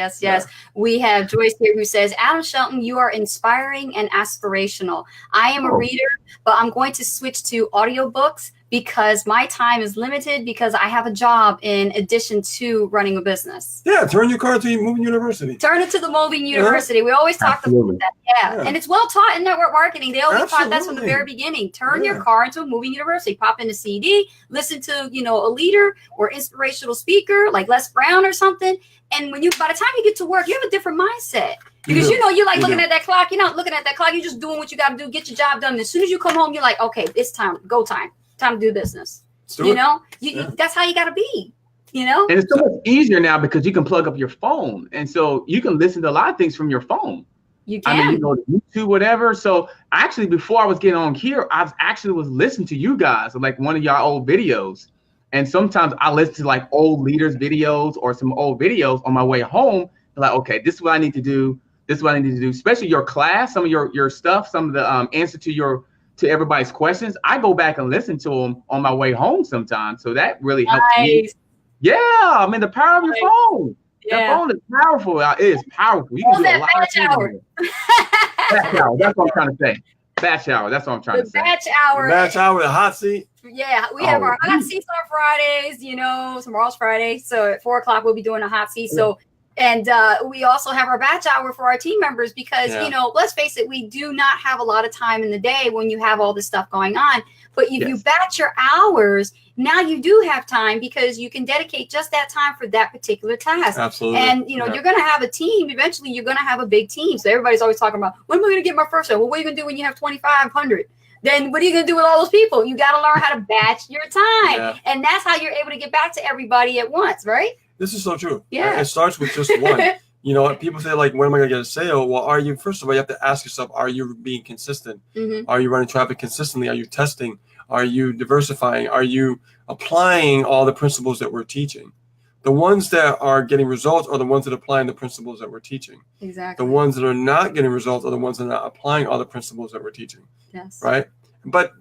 We have Joyce here who says, Adam Shelton, you are inspiring and aspirational. I am a reader, but I'm going to switch to audiobooks because my time is limited because I have a job in addition to running a business. Yeah, turn your car to Moving University. Turn it to the Moving University. We always talk about that. Yeah. And it's well taught in network marketing. They always taught that's from the very beginning. Turn your car into a Moving University. Pop in a CD, listen to, a leader or inspirational speaker like Les Brown or something. And by the time you get to work, you have a different mindset. Because you're like looking at that clock. You're not looking at that clock. You're just doing what you got to do. Get your job done. And as soon as you come home, you're like, okay, it's time. Go time. Time to do business. That's how you got to be. And it's so much easier now because you can plug up your phone, and so you can listen to a lot of things from your phone. You can. You go to YouTube, whatever. So actually, before I was getting on here, I was listening to you guys, like one of y'all old videos. And sometimes I listen to like old leaders videos or some old videos on my way home. Like, okay, this is what I need to do. This is what I need to do. Especially your class, some of your stuff, some of the answer to everybody's questions. I go back and listen to them on my way home sometimes. So that really helps me. Yeah, the power of your phone. Yeah. Your phone is powerful. It is powerful. You can do a lot of things. Batch hour. That's what I'm trying to say. Batch hour. That's what I'm trying to say. Batch hour. Batch hour, the hot seat. Yeah, we have our hot seats on Fridays. Tomorrow's Friday, so at 4:00 we'll be doing a hot seat. So. And we also have our batch hour for our team members because, let's face it, we do not have a lot of time in the day when you have all this stuff going on. But if you batch your hours, now you do have time because you can dedicate just that time for that particular task. Absolutely. And, you're going to have a team. Eventually, you're going to have a big team. So everybody's always talking about, when am I going to get my first one? Well, what are you going to do when you have 2,500? Then what are you going to do with all those people? You got to learn how to batch your time. Yeah. And that's how you're able to get back to everybody at once, right? This is so true. Yeah. It starts with just one. People say, like, when am I going to get a sale? Well, first of all, you have to ask yourself, are you being consistent? Mm-hmm. Are you running traffic consistently? Are you testing? Are you diversifying? Are you applying all the principles that we're teaching? The ones that are getting results are the ones that are applying the principles that we're teaching. Exactly. The ones that are not getting results are the ones that are not applying all the principles that we're teaching. Yes. Right? But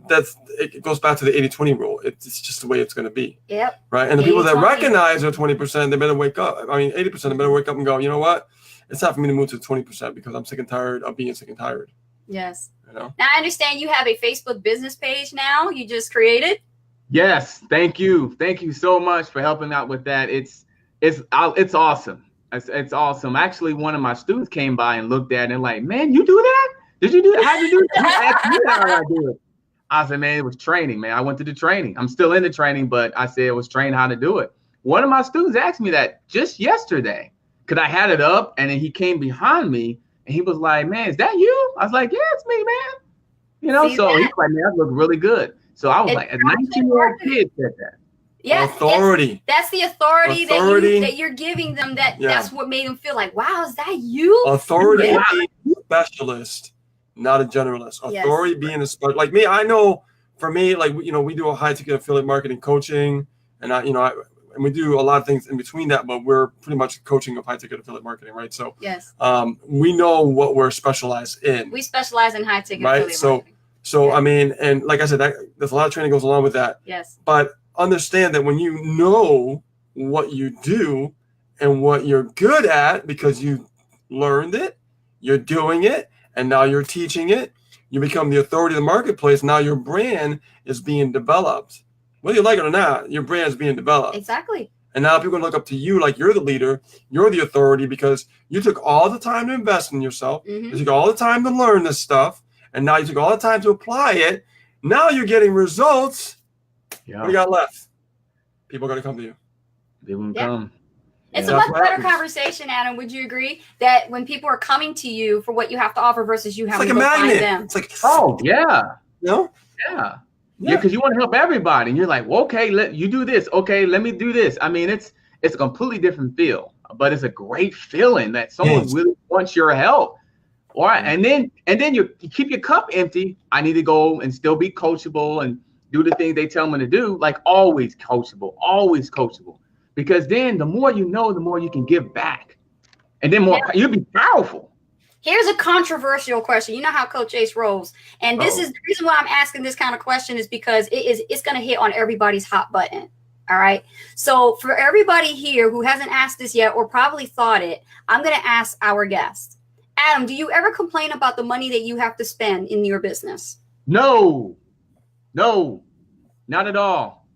it goes back to the 80-20 rule. It's just the way it's going to be. Yep. Right. And the people that recognize their 20%, they better wake up. 80%, they better wake up and go, you know what? It's time for me to move to 20% because I'm sick and tired of being sick and tired. Yes. Now I understand you have a Facebook business page now. You just created. Yes. Thank you. Thank you so much for helping out with that. It's awesome. It's awesome. Actually, one of my students came by and looked at it and like, man, you do that? Did you do that? How'd you do that? He asked me how I do it. I said, man, it was training, man. I went to the training. I'm still in the training, but I said it was trained how to do it. One of my students asked me that just yesterday because I had it up and then he came behind me and he was like, man, is that you? I was like, yeah, it's me, man. So he's like, man, that looked really good. So I was like, a 19-year-old kid said that. Yes, authority. That's the authority. That you're giving them. That's what made them feel like, wow, is that you? Authority being a specialist, not a generalist. Authority being a specialist. Like me, I know for me, like, we do a high ticket affiliate marketing coaching and and we do a lot of things in between that, but we're pretty much coaching of high ticket affiliate marketing, right? So yes, we know what we're specialized in. We specialize in high ticket affiliate marketing. So, Yeah. I mean, and like I said, there's a lot of training goes along with that. Yes. But understand that when you know what you do and what you're good at because you learned it, you're doing it, and now you're teaching it, you become the authority of the marketplace. Now your brand is being developed. Whether you like it or not, your brand is being developed. Exactly. And now people are going to look up to you like you're the leader, you're the authority because you took all the time to invest in yourself. Mhm. You took all the time to learn this stuff. And now you took all the time to apply it. Now you're getting results. Yeah. What do you got left? People are going to come to you. They won't Yeah. come. It's Yeah. a much That's what better happens. conversation, Adam. Would you agree that when people are coming to you for what you have to offer versus you It's having like a to go find magnet. them? It's like, Oh, yeah. you know? Yeah. Yeah, because you want to help everybody. And you're like, well, okay, let you do this. Okay, let me do this. I mean, it's a completely different feel, but it's a great feeling that someone Yes. really wants your help. All right. And then you keep your cup empty. I need to go and still be coachable and do the things they tell me to do. Like always coachable, always coachable. Because then the more you know, the more you can give back. And then more you'll be powerful. Here's a controversial question. You know how Coach Ace rolls. And this is the reason why I'm asking this kind of question is because it's going to hit on everybody's hot button. All right. So for everybody here who hasn't asked this yet or probably thought it, I'm going to ask our guest. Adam, do you ever complain about the money that you have to spend in your business? No, not at all.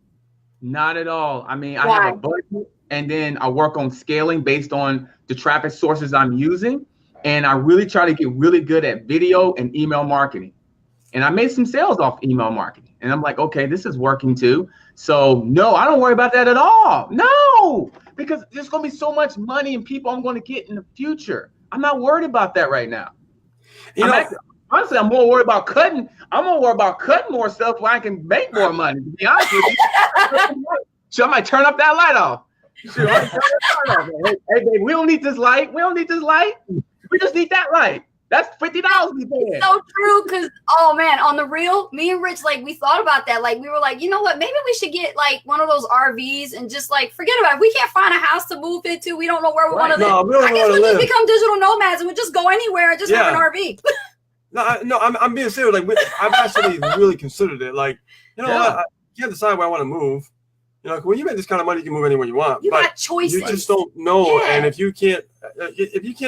Not at all. I mean, I Why? have a budget and then I work on scaling based on the traffic sources I'm using. And I really try to get really good at video and email marketing. And I made some sales off email marketing. And I'm like, okay, this is working too. So no, I don't worry about that at all. No, because there's going to be so much money and people I'm going to get in the future. I'm not worried about that right now. Honestly, I'm more worried about cutting. I'm more worried about cutting more stuff where I can make more money, to be honest with you. So I might turn up that light off. Sure, I might turn that light off. Hey, babe, we don't need this light. We don't need this light. We just need that light. That's $50 we paying. So true, because oh man, on the real, me and Rich, like we thought about that. Like we were like, you know what? Maybe we should get like one of those RVs and just like forget about it. We can't find a house to move into. We don't know where we want to live. No, we don't I guess wanna we'll live. just become digital nomads and we'll just go anywhere and just have an RV. No, I'm being serious. Like I've actually really considered it. Like, you know what? I can't decide where I want to move. You know, when you make this kind of money, you can move anywhere you want. You but got choices. You just don't know. Yeah. And if you can't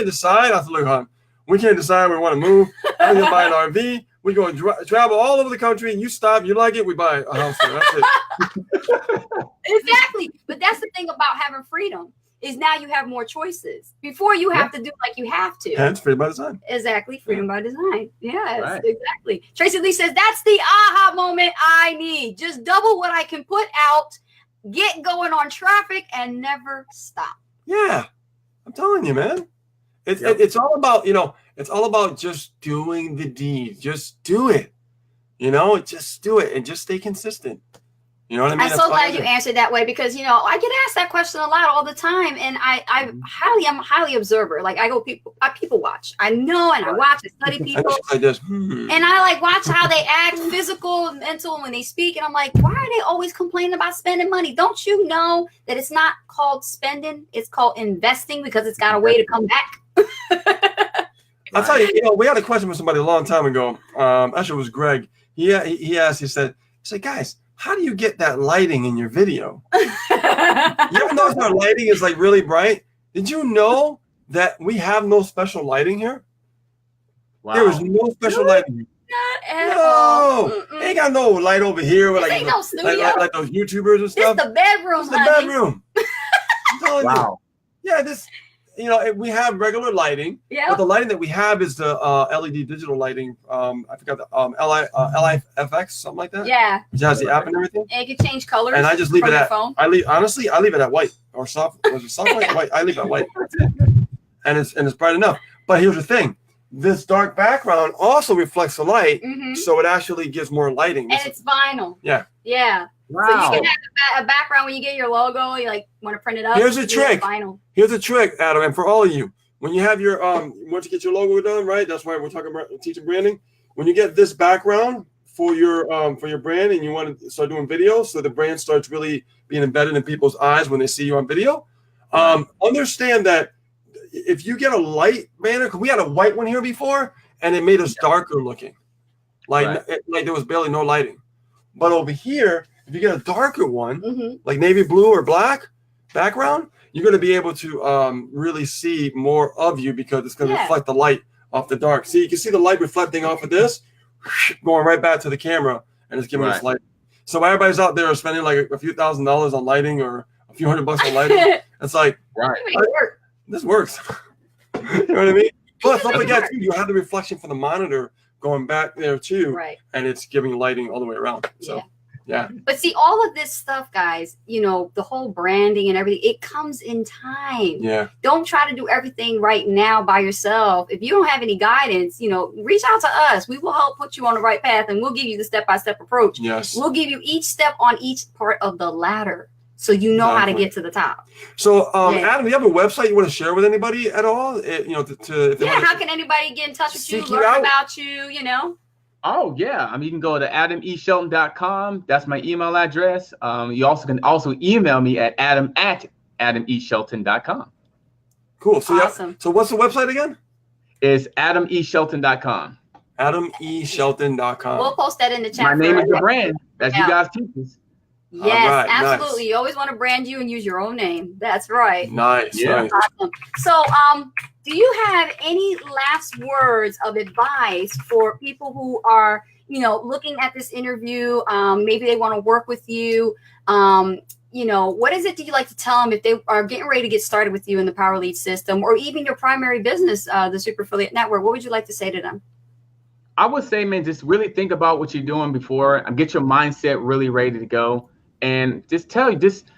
decide, I have to look, hon. We can't decide where we want to move. I'm gonna buy an RV. We go travel all over the country, and you stop. You like it? We buy a house there. That's it. Exactly. But that's the thing about having freedom is now you have more choices. Before you have to do like you have to. Hence, freedom by design. Exactly. Freedom by design. Yes, Right. exactly. Tracy Lee says, that's the aha moment I need. Just double what I can put out, get going on traffic, and never stop. Yeah, I'm telling you, man. It's all about, it's all about just doing the deed. Just do it. Just do it and just stay consistent. You know what I mean? I'm so glad you answered that way because, I get asked that question a lot all the time. And I'm a highly observer. Like I people watch. I know, and I watch and study people. I just, And I like watch how they act, physical and mental when they speak. And I'm like, why are they always complaining about spending money? Don't you know that it's not called spending? It's called investing because it's got a way to come back. I'll tell you, we had a question from somebody a long time ago. Actually, it was Greg. He asked, he said, guys, how do you get that lighting in your video? You ever notice our lighting is like really bright? Did you know that we have no special lighting here? Wow. There is no special lighting. No, ain't got no light over here with ain't no studio. like those YouTubers and stuff. It's the bedroom. It's the bedroom. I'm telling Wow. you. Yeah, this. We have regular lighting, but the lighting that we have is the LED digital lighting. I forgot the LIFX, something like that. Yeah. Which has the app and everything. And it can change colors. And I just leave it at. Phone. I leave it at white or soft. Was it soft white? White. I leave it at white, and it's bright enough. But here's the thing: this dark background also reflects the light, so it actually gives more lighting. And it's vinyl. Yeah. Yeah. Wow. So you can have a background when you get your logo. You like want to print it up. Here's a trick. Vinyl. Here's a trick, Adam, and for all of you, when you have your once you get your logo done, right? That's why we're talking about teaching branding. When you get this background for your brand, and you want to start doing videos, so the brand starts really being embedded in people's eyes when they see you on video. Understand that if you get a light banner, because we had a white one here before, and it made us darker looking. like Right. like there was barely no lighting. But over here, if you get a darker one, Mhm. like navy blue or black background, you're going to be able to really see more of you because it's going to Yeah. reflect the light off the dark. See, you can see the light reflecting off of this, going right back to the camera, and it's giving us Right. light. So while everybody's out there spending like a few $1,000s on lighting or a few $100 on lighting, it's like, Right. You make it work. this works. You know what I mean? Plus, don't That's forget, smart. too, you have the reflection from the monitor going back there too, Right. and it's giving lighting all the way around. So, yeah. But see, all of this stuff, guys, you know, the whole branding and everything, it comes in time. Yeah. Don't try to do everything right now by yourself. If you don't have any guidance, you know, reach out to us. We will help put you on the right path, and we'll give you the step-by-step approach. Yes. We'll give you each step on each part of the ladder so you know how to Exactly. get to the top. So, Yeah. Adam, do you have a website you want to share with anybody at all? You know, if they Yeah, wanna how can anybody get in touch with you, seek you learn out? about you, you know? Oh yeah, I mean you can go to adameshelton.com. That's my email address. You also can email me at adam@adameshelton.com. Cool. So, Awesome. so what's the website again? It's adameshelton.com. AdamEShelton.com. We'll post that in the chat. My name for is the brand, as you Yeah. guys teach us. Yes, All right, absolutely. nice. You always want to brand you and use your own name. That's right. Nice. Yeah. Nice. Awesome. So, do you have any last words of advice for people who are, you know, looking at this interview? Maybe they want to work with you. You know, what is it that you like to tell them if they are getting ready to get started with you in the Power Lead system, or even your primary business, the Super Affiliate Network? What would you like to say to them? I would say, man, just really think about what you're doing before and get your mindset really ready to go. And just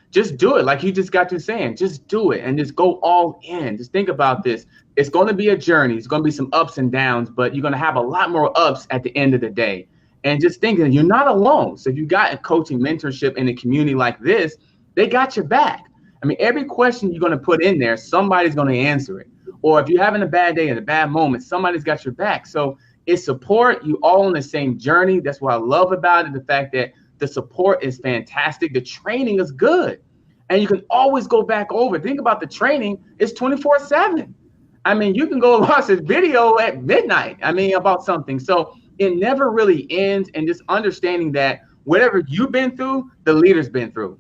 just do it. Like you just got to saying, just do it and just go all in. Just think about this. It's going to be a journey. It's going to be some ups and downs, but you're going to have a lot more ups at the end of the day. And just thinking you're not alone. So if you got a coaching mentorship in a community like this, they got your back. I mean, every question you're going to put in there, somebody's going to answer it. Or if you're having a bad day and a bad moment, somebody's got your back. So it's support. You all on the same journey. That's what I love about it. The fact that the support is fantastic. The training is good. And you can always go back over. Think about the training. It's 24/7. I mean, you can go watch a video at midnight, about something. So it never really ends. And just understanding that whatever you've been through, the leader's been through.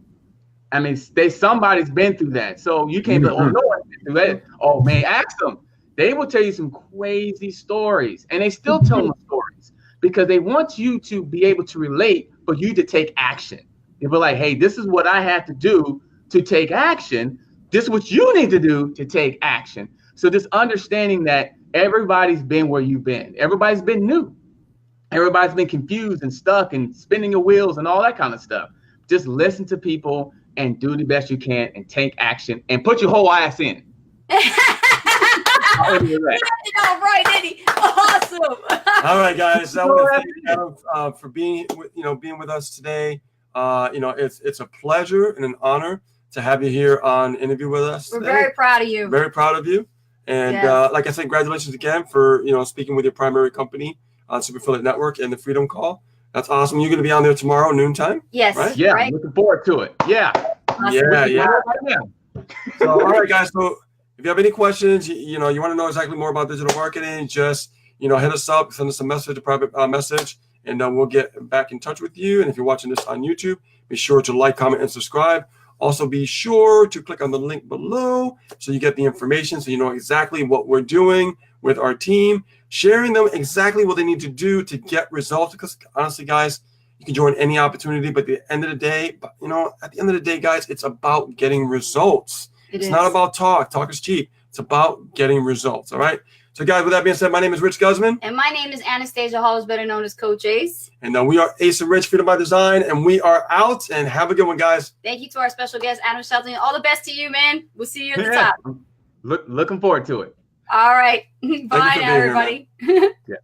I mean, somebody's been through that. So you can't be, oh, no one's been through that. Oh, man, ask them. They will tell you some crazy stories. And they still tell them stories because they want you to be able to relate, for you to take action. They'll be like, hey, this is what I have to do to take action. This is what you need to do to take action. So just understanding that everybody's been where you've been. Everybody's been new. Everybody's been confused and stuck and spinning your wheels and all that kind of stuff. Just listen to people and do the best you can and take action and put your whole ass in. Right, Eddie. Awesome. All right, guys. I want to thank Adam for being with us today. It's a pleasure and an honor to have you here on interview with us. We're today. very proud of you. Very proud of you. And Yes. like I said, congratulations again for speaking with your primary company on Super Affiliate Network and the Freedom Call. That's awesome. You're going to be on there tomorrow, noontime. Yes. Right? Yeah, Right? looking forward to it. Yeah. Awesome. Yeah. Right now. So, all right, guys. So, if you have any questions, you want to know exactly more about digital marketing, just hit us up, send us a message, a private message, and we'll get back in touch with you. And if you're watching this on YouTube, be sure to like, comment, and subscribe. Also, be sure to click on the link below so you get the information, so you know exactly what we're doing with our team, sharing them exactly what they need to do to get results. Because honestly, guys, you can join any opportunity, but at the end of the day, guys, it's about getting results. It's not about talk. Talk is cheap. It's about getting results. All right. So, guys, with that being said, my name is Rich Guzman. And my name is Anastasia Hall, better known as Coach Ace. And we are Ace and Rich, Freedom by Design. And we are out. And have a good one, guys. Thank you to our special guest, Adam Shelton. All the best to you, man. We'll see you at the Yeah. top. Looking forward to it. All right. for Bye being now, here, everybody. Yeah.